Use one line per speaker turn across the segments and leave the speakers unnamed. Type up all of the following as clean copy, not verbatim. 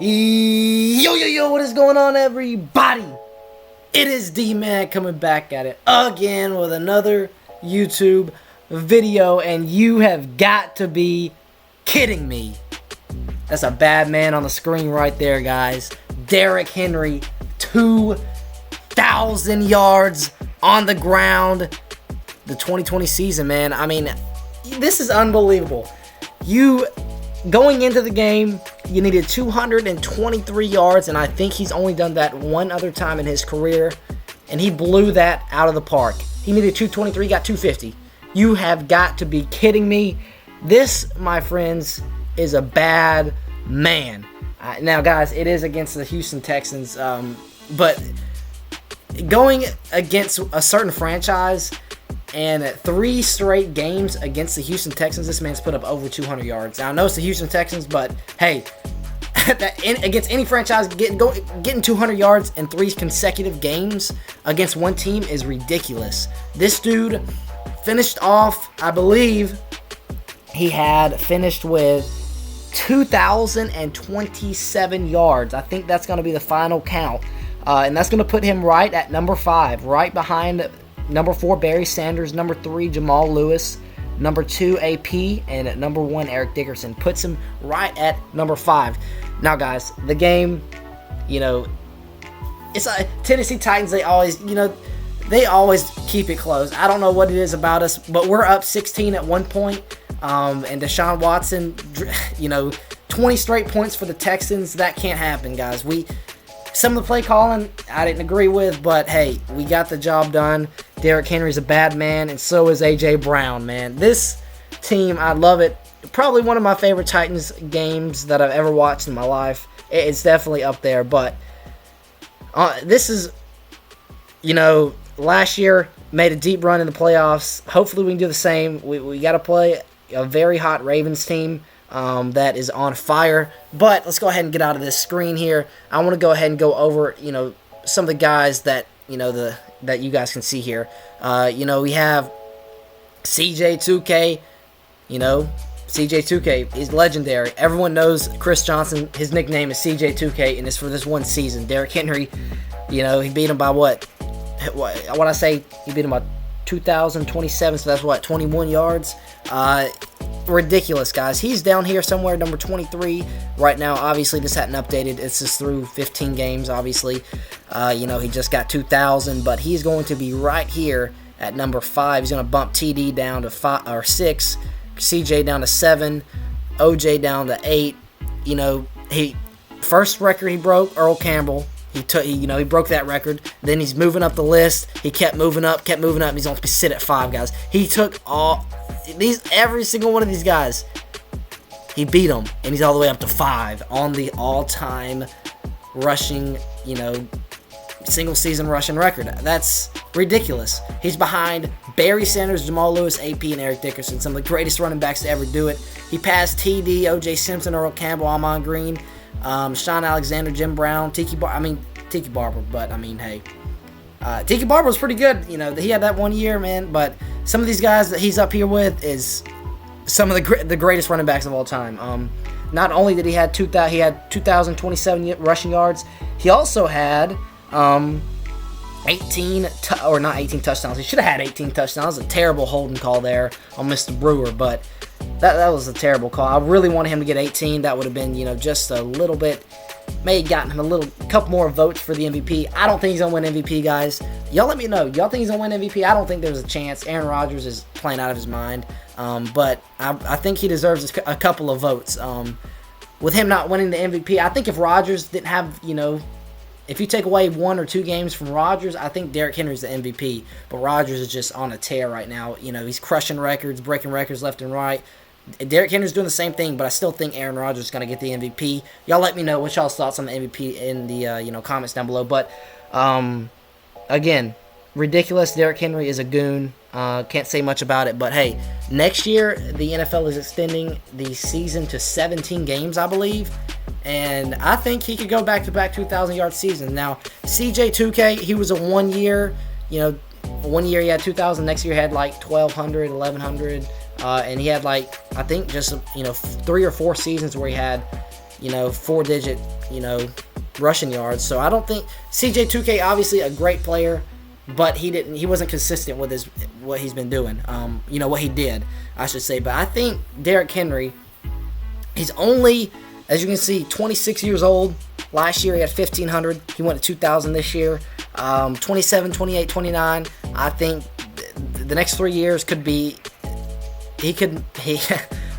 Yo, what is going on, everybody? It is D-Man coming back at it again with another YouTube video, and you have got to be kidding me. That's a bad man on the screen right there, guys. Derrick Henry, 2,000 yards on the ground. The 2020 season, man. I mean, this is unbelievable. Going into the game, you needed 223 yards, and I think he's only done that one other time in his career, and he blew that out of the park. He needed 223, got 250. You have got to be kidding me. This, my friends, is a bad man. Now, guys, it is against the Houston Texans, but going against a certain franchise and 3 straight games against the Houston Texans, this man's put up over 200 yards. Now, I know it's the Houston Texans, but hey, against any franchise, getting 200 yards in 3 consecutive games against one team is ridiculous. This dude finished off, I believe, he had finished with 2,027 yards. I think that's going to be the final count. And that's going to put him right at number 5, right behind number 4, Barry Sanders, number 3, Jamal Lewis, number 2, AP, and at number 1, Eric Dickerson. Puts him right at number 5. Now, guys, the game, it's like Tennessee Titans, they always keep it close. I don't know what it is about us, but we're up 16 at one point. And Deshaun Watson, 20 straight points for the Texans. That can't happen, guys. Some of the play calling I didn't agree with, but hey, we got the job done. Derrick Henry's a bad man, and so is A.J. Brown, man. This team, I love it. Probably one of my favorite Titans games that I've ever watched in my life. It's definitely up there, but this is, last year made a deep run in the playoffs. Hopefully we can do the same. We got to play a very hot Ravens team that is on fire. But let's go ahead and get out of this screen here. I want to go ahead and go over, some of the guys that, that you guys can see here. We have CJ2K, CJ2K is legendary. Everyone knows Chris Johnson. His nickname is CJ2K, and it's for this one season. Derrick Henry, he beat him by what I say, he beat him by 2,027, so that's 21 yards. Ridiculous, guys. He's down here somewhere, number 23 right now. Obviously, this hadn't updated. It's just through 15 games, obviously. He just got 2,000, but he's going to be right here at number 5. He's going to bump TD down to 5 or 6, CJ down to 7, OJ down to 8. First record he broke, Earl Campbell. He broke that record. Then he's moving up the list. He kept moving up. He's going to sit at 5, guys. He took every single one of these guys. He beat them, and he's all the way up to 5 on the all-time rushing, single season rushing record. That's ridiculous. He's behind Barry Sanders, Jamal Lewis, AP, and Eric Dickerson, some of the greatest running backs to ever do it. He passed TD, OJ Simpson, Earl Campbell, Ahman Green, Sean Alexander, Jim Brown, Tiki Barber, but hey. Tiki Barber was pretty good. He had that one year, man, but some of these guys that he's up here with is some of the greatest running backs of all time. Not only did he had 2,027 rushing yards, he also had 18 touchdowns. He should have had 18 touchdowns. A terrible holding call there on Mr. Brewer, but that was a terrible call. I really wanted him to get 18. That would have been, just a little bit, may have gotten him a couple more votes for the MVP. I don't think he's going to win MVP, guys. Y'all let me know. Y'all think he's going to win MVP? I don't think there's a chance. Aaron Rodgers is playing out of his mind. But I think he deserves a couple of votes. With him not winning the MVP, I think if Rodgers didn't have, if you take away 1 or 2 games from Rodgers, I think Derrick Henry's the MVP. But Rodgers is just on a tear right now. He's crushing records, breaking records left and right. Derrick Henry's doing the same thing, but I still think Aaron Rodgers is going to get the MVP. Y'all let me know what y'all's thoughts on the MVP in the comments down below. But again, ridiculous. Derrick Henry is a goon. Can't say much about it, but hey, next year the NFL is extending the season to 17 games, I believe, and I think he could go back-to-back 2,000-yard seasons. Now, CJ2K, he was a 1 year, one year he had 2,000, next year he had like 1,200, 1,100. And he had I think just 3 or 4 seasons where he had 4-digit rushing yards. So I don't think CJ2K, obviously a great player, but he wasn't consistent with what he's been doing. What he did, I should say. But I think Derrick Henry, he's only, as you can see, 26 years old. Last year he had 1,500. He went to 2,000 this year. 27, 28, 29. I think the next 3 years could be, we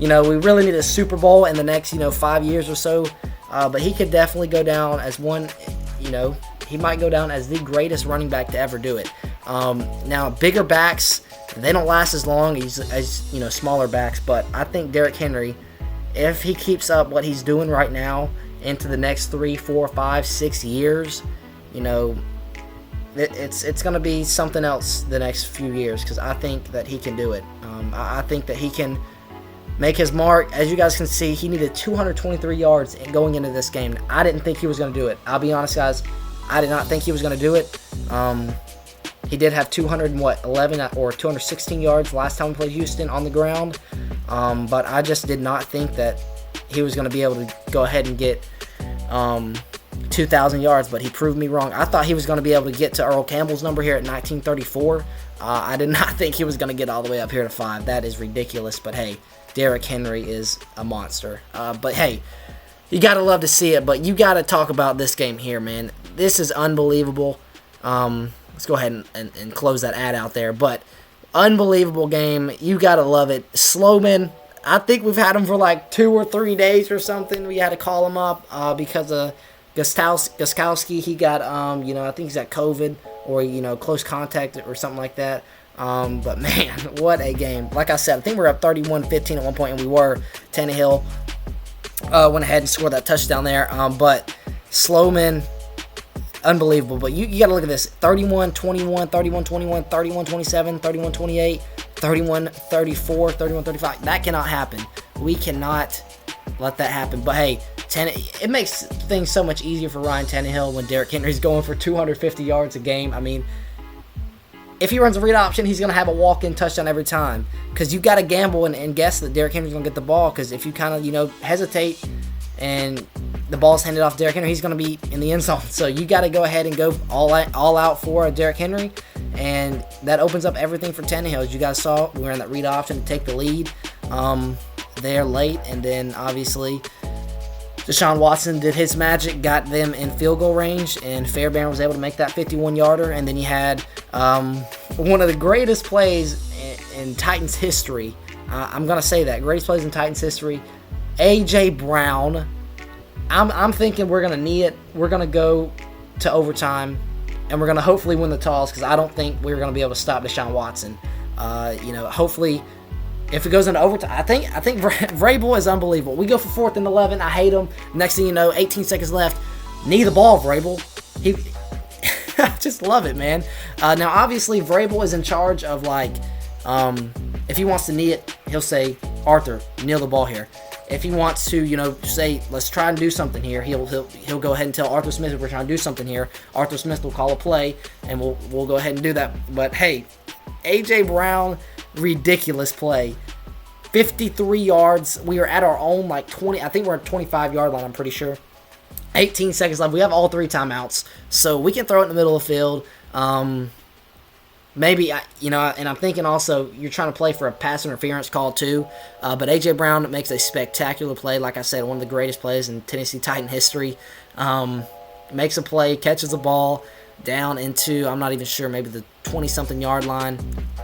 really need a Super Bowl in the next, 5 years or so. But he could definitely go down as one, he might go down as the greatest running back to ever do it. Now, bigger backs, they don't last as long as smaller backs. But I think Derrick Henry, if he keeps up what he's doing right now into the next 3, 4, 5, 6 years, it's going to be something else the next few years, because I think that he can do it. I think that he can make his mark. As you guys can see, he needed 223 yards going into this game. I didn't think he was going to do it. I'll be honest, guys. I did not think he was going to do it. He did have 211 or 216 yards last time we played Houston on the ground. But I just did not think that he was going to be able to go ahead and get 2,000 yards, but he proved me wrong. I thought he was going to be able to get to Earl Campbell's number here at 1934. I did not think he was going to get all the way up here to 5. That is ridiculous, but hey, Derrick Henry is a monster. But hey, you got to love to see it, but you got to talk about this game here, man. This is unbelievable. Let's go ahead and close that ad out there, but unbelievable game. You got to love it. Sloman, I think we've had him for like 2 or 3 days or something. We had to call him up because of Gostkowski. He got, I think he's got COVID or, close contact or something like that. But man, what a game. Like I said, I think we were up 31-15 at one point, and we were. Tannehill went ahead and scored that touchdown there. But Sloman, unbelievable. But you got to look at this. 31-21, 31-21, 31-27, 31-28, 31-34, 31-35. That cannot happen. We cannot let that happen. But hey, it makes things so much easier for Ryan Tannehill when Derrick Henry's going for 250 yards a game. I mean, if he runs a read option, he's going to have a walk-in touchdown every time, because you got to gamble and guess that Derrick Henry's going to get the ball, because if you kind of, hesitate and the ball's handed off Derrick Henry, he's going to be in the end zone. So you got to go ahead and go all out for Derrick Henry, and that opens up everything for Tannehill. As you guys saw, we were in that read option to take the lead there late, and then obviously Deshaun Watson did his magic, got them in field goal range, and Fairbairn was able to make that 51-yarder. And then you had one of the greatest plays in Titans history. I'm going to say that. Greatest plays in Titans history. A.J. Brown. I'm thinking we're going to knee it. We're going to go to overtime, and we're going to hopefully win the toss, because I don't think we're going to be able to stop Deshaun Watson. Hopefully, if it goes into overtime, I think Vrabel is unbelievable. We go for 4th and 11. I hate him. Next thing you know, 18 seconds left. Knee the ball, Vrabel. I just love it, man. Now, obviously, Vrabel is in charge of, if he wants to knee it, he'll say, Arthur, kneel the ball here. If he wants to, say, let's try and do something here, he'll go ahead and tell Arthur Smith, we're trying to do something here. Arthur Smith will call a play, and we'll go ahead and do that. But hey, A.J. Brown, ridiculous play. 53 yards. We are at our own 20. I think we're at 25-yard line, I'm pretty sure. 18 seconds left. We have all 3 timeouts, so we can throw it in the middle of the field. Maybe, and I'm thinking also you're trying to play for a pass interference call too. But A.J. Brown makes a spectacular play. Like I said, one of the greatest plays in Tennessee Titan history. Makes a play, catches the ball down into, I'm not even sure, maybe the 20-something yard line.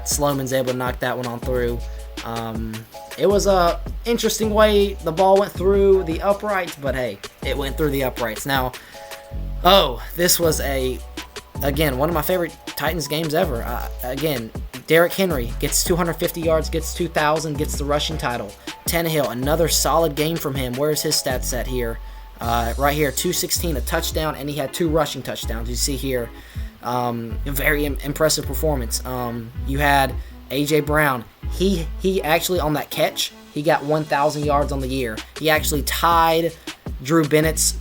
Sloman's able to knock that one on through. It was a interesting way the ball went through the uprights, but hey, it went through the uprights. Now, this was again, one of my favorite Titans games ever. Again, Derrick Henry gets 250 yards, gets 2,000, gets the rushing title. Tannehill, another solid game from him. Where's his stats set here? Right here, 216, a touchdown, and he had 2 rushing touchdowns. You see here, very impressive performance. You had A.J. Brown. He actually, on that catch, he got 1,000 yards on the year. He actually tied Drew Bennett's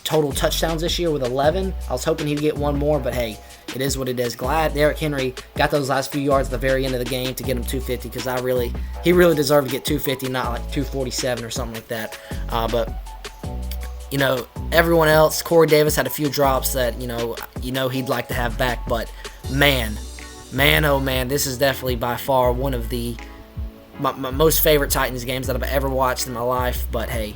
total touchdowns this year with 11. I was hoping he'd get one more, but hey, it is what it is. Glad Derrick Henry got those last few yards at the very end of the game to get him 250, because he really deserved to get 250, not 247 or something like that. But everyone else, Corey Davis had a few drops that, he'd like to have back. But, man, oh man, this is definitely by far one of my most favorite Titans games that I've ever watched in my life. But, hey,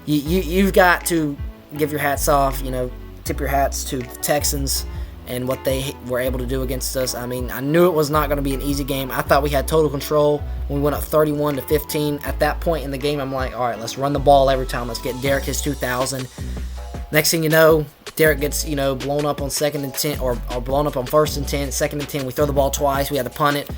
you've got to give your hats off, tip your hats to the Texans and what they were able to do against us. I mean, I knew it was not going to be an easy game. I thought we had total control when we went up 31-15. At that point in the game, I'm like, all right, let's run the ball every time. Let's get Derek his 2,000. Next thing you know, Derek gets, blown up on 2nd and 10, or blown up on 1st and 10, 2nd and 10. We throw the ball twice. We had to punt it.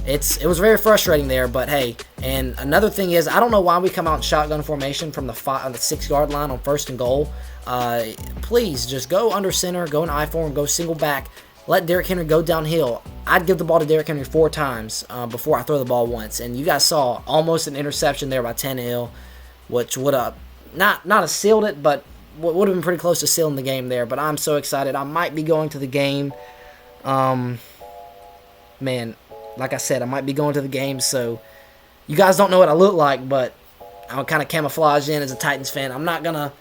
It was very frustrating there, but hey. And another thing is, I don't know why we come out in shotgun formation from the 6-yard line on 1st and goal. Please just go under center, go in I-form, go single back. Let Derrick Henry go downhill. I'd give the ball to Derrick Henry 4 times before I throw the ball once. And you guys saw almost an interception there by Tannehill, which would have not have sealed it, but would have been pretty close to sealing the game there. But I'm so excited. I might be going to the game. Man, like I said, I might be going to the game, so you guys don't know what I look like, but I'm kind of camouflaged in as a Titans fan. I'm not going to,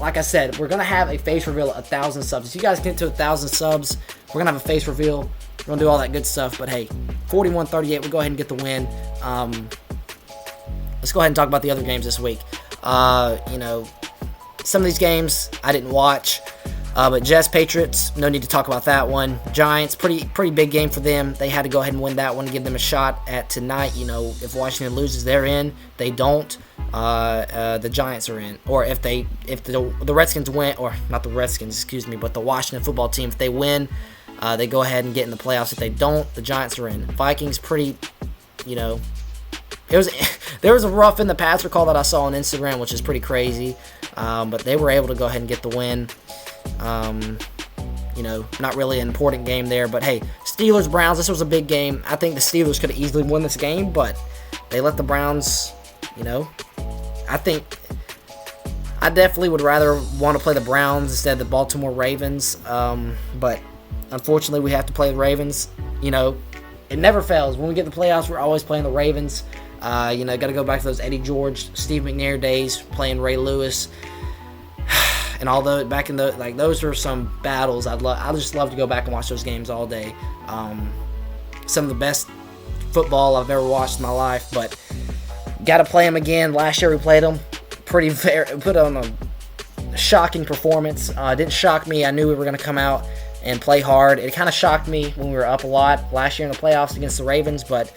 like I said, we're going to have a face reveal at 1,000 subs. If you guys get to 1,000 subs, we're going to have a face reveal. We're going to do all that good stuff, but hey, 41-38, we'll go ahead and get the win. Let's go ahead and talk about the other games this week. Some of these games I didn't watch. But Jets, Patriots, no need to talk about that one. Giants, pretty big game for them. They had to go ahead and win that one to give them a shot at tonight. If Washington loses, they're in. They don't, the Giants are in. Or if the Redskins win, or not the Redskins, excuse me, but the Washington football team, if they win, they go ahead and get in the playoffs. If they don't, the Giants are in. Vikings, there was a rough in the passer call that I saw on Instagram, which is pretty crazy. But they were able to go ahead and get the win. Not really an important game there, but hey, Steelers, Browns, this was a big game. I think the Steelers could have easily won this game, but they let the Browns, I definitely would rather want to play the Browns instead of the Baltimore Ravens, but unfortunately we have to play the Ravens. It never fails. When we get the playoffs, we're always playing the Ravens. Got to go back to those Eddie George, Steve McNair days, playing Ray Lewis. And although back in those are some battles, I just love to go back and watch those games all day. Some of the best football I've ever watched in my life, but got to play them again. Last year we played them, put on a shocking performance. Didn't shock me. I knew we were going to come out and play hard. It kind of shocked me when we were up a lot last year in the playoffs against the Ravens, but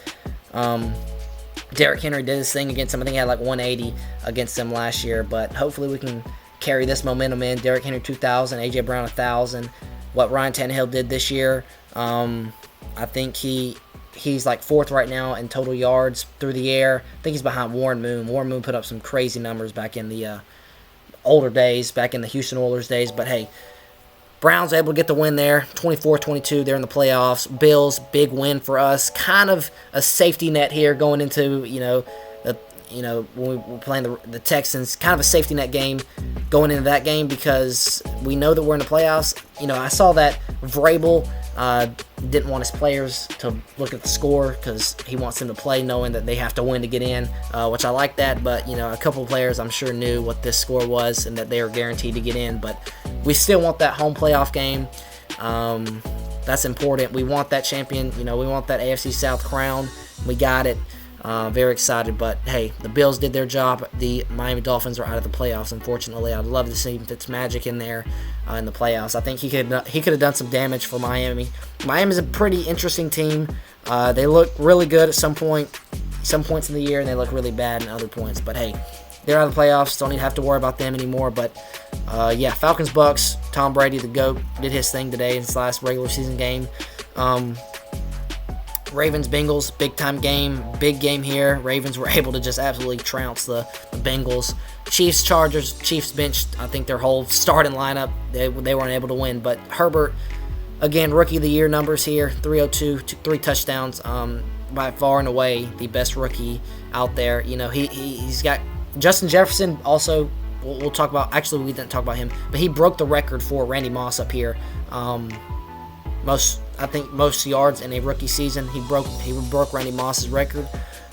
Derrick Henry did his thing against them. I think he had like 180 against them last year, but hopefully we can carry this momentum in. Derrick Henry 2,000, A.J. Brown 1,000. What Ryan Tannehill did this year, I think he's like 4th right now in total yards through the air. I think he's behind Warren Moon. Warren Moon put up some crazy numbers back in the older days, back in the Houston Oilers days. But hey, Browns able to get the win there, 24-22. They're in the playoffs. Bills, big win for us. Kind of a safety net here going into, when we were playing the Texans, kind of a safety net game going into that game because we know that we're in the playoffs. I saw that Vrabel didn't want his players to look at the score because he wants them to play knowing that they have to win to get in, which I like that. But, a couple of players I'm sure knew what this score was and that they were guaranteed to get in. But we still want that home playoff game. That's important. We want that champion. We want that AFC South crown. We got it. Very excited, but hey, the Bills did their job. The Miami Dolphins are out of the playoffs, unfortunately. I'd love to see Fitzmagic in there in the playoffs. I think he could have done some damage for Miami. Miami's a pretty interesting team. They look really good at some points in the year, and they look really bad in other points. But hey, they're out of the playoffs. Don't even have to worry about them anymore. But Falcons, Bucks. Tom Brady, the GOAT, did his thing today in his last regular season game. Ravens, Bengals, big-time game, big game here. Ravens were able to just absolutely trounce the Bengals. Chiefs, Chargers, Chiefs benched, I think, their whole starting lineup. They weren't able to win. But Herbert, again, Rookie of the Year numbers here, 302, 3 touchdowns, by far and away the best rookie out there. He's got Justin Jefferson also. We'll talk about, actually we didn't talk about him, but he broke the record for Randy Moss up here. Most yards in a rookie season. He broke Randy Moss's record.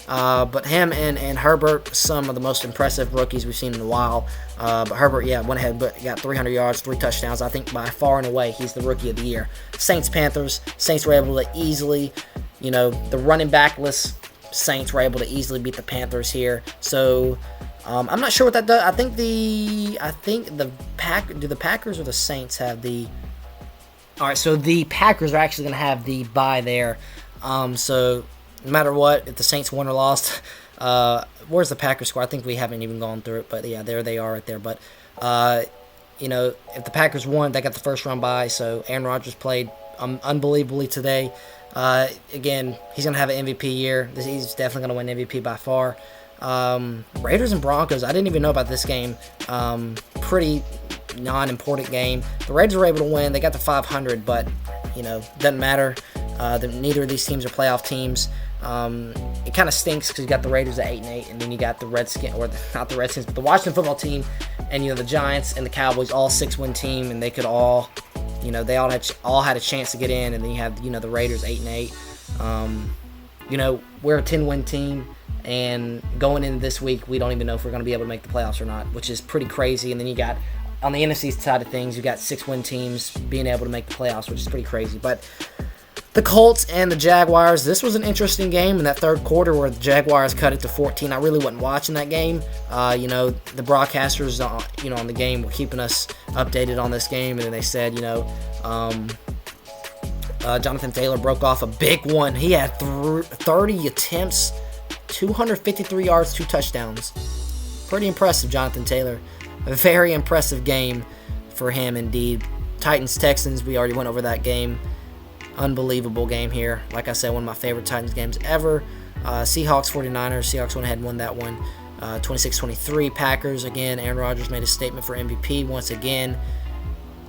But him and Herbert, some of the most impressive rookies we've seen in a while. But Herbert, yeah, went ahead but got 300 yards, 3 touchdowns. I think by far and away, he's the rookie of the year. Saints-Panthers. Saints were able to easily, the running backless Saints were able to easily beat the Panthers here. So I'm not sure what that does. I think the Packers or the Saints have the. All right, so the Packers are actually going to have the bye there. So no matter what, if the Saints won or lost, where's the Packers score? I think we haven't even gone through it, but yeah, there they are right there. But if the Packers won, they got the first round bye. So Aaron Rodgers played unbelievably today. Again, he's going to have an MVP year. He's definitely going to win MVP by far. Raiders and Broncos, I didn't even know about this game. Pretty non-important game. The Raiders were able to win. They got to 500, but, doesn't matter. Neither of these teams are playoff teams. It kind of stinks because you got the Raiders at 8-8, and then you got the Redskins, or not the Redskins, but the Washington football team, and, the Giants and the Cowboys, all 6-win team, and they could all... they all had a chance to get in, and then you have, the Raiders 8-8. We're a 10-win team, and going into this week, we don't even know if we're going to be able to make the playoffs or not, which is pretty crazy. And then you got, on the NFC side of things, you got 6-win teams being able to make the playoffs, which is pretty crazy. But the Colts and the Jaguars, this was an interesting game in that third quarter where the Jaguars cut it to 14. I really wasn't watching that game. The broadcasters, on the game were keeping us updated on this game, and then they said, Jonathan Taylor broke off a big one. He had 30 attempts, 253 yards, 2 touchdowns. Pretty impressive, Jonathan Taylor. A very impressive game for him indeed. Titans-Texans, we already went over that game. Unbelievable game here. Like I said, one of my favorite Titans games ever. Seahawks-49ers. Seahawks went ahead and won that one. 26-23. Packers, again, Aaron Rodgers made a statement for MVP once again.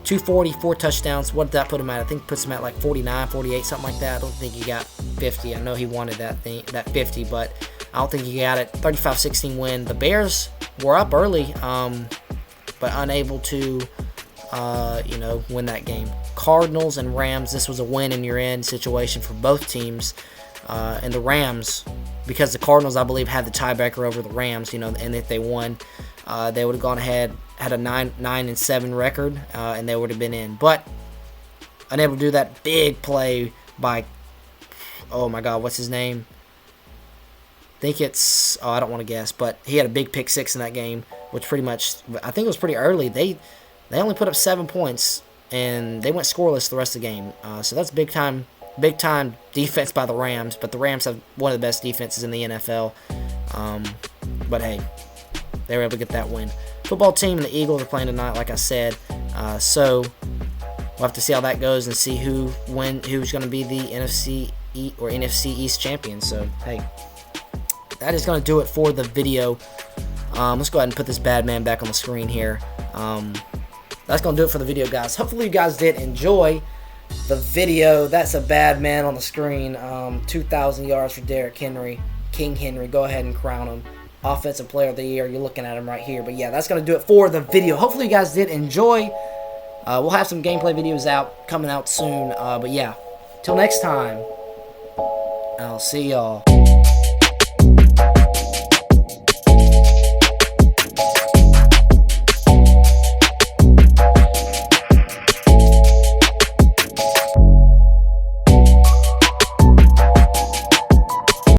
240, 4 touchdowns. What did that put him at? I think it puts him at like 49, 48, something like that. I don't think he got 50. I know he wanted that 50, but I don't think he got it. 35-16 win. The Bears were up early, but unable to, win that game. Cardinals and Rams, this was a win and you're in situation for both teams. And the Rams, because the Cardinals, I believe, had the tiebreaker over the Rams, and if they won, they would have gone ahead, had a 9-7 record, and they would have been in. But unable to do that big play by, oh my God, what's his name? I think it's, I don't want to guess, but he had a big pick 6 in that game, which pretty much, I think it was pretty early. They only put up 7 points, and they went scoreless the rest of the game. So that's big time defense by the Rams, but the Rams have one of the best defenses in the NFL. But hey, they were able to get that win. Football team and the Eagles are playing tonight, like I said. So we'll have to see how that goes and see who's going to be the NFC East champion. So hey, that is going to do it for the video. Let's go ahead and put this bad man back on the screen here. That's going to do it for the video, guys. Hopefully you guys did enjoy the video. That's a bad man on the screen. 2,000 yards for Derrick Henry. King Henry. Go ahead and crown him Offensive Player of the Year. You're looking at him right here. But yeah, that's going to do it for the video. Hopefully you guys did enjoy. We'll have some gameplay videos coming out soon. But yeah, till next time, I'll see y'all.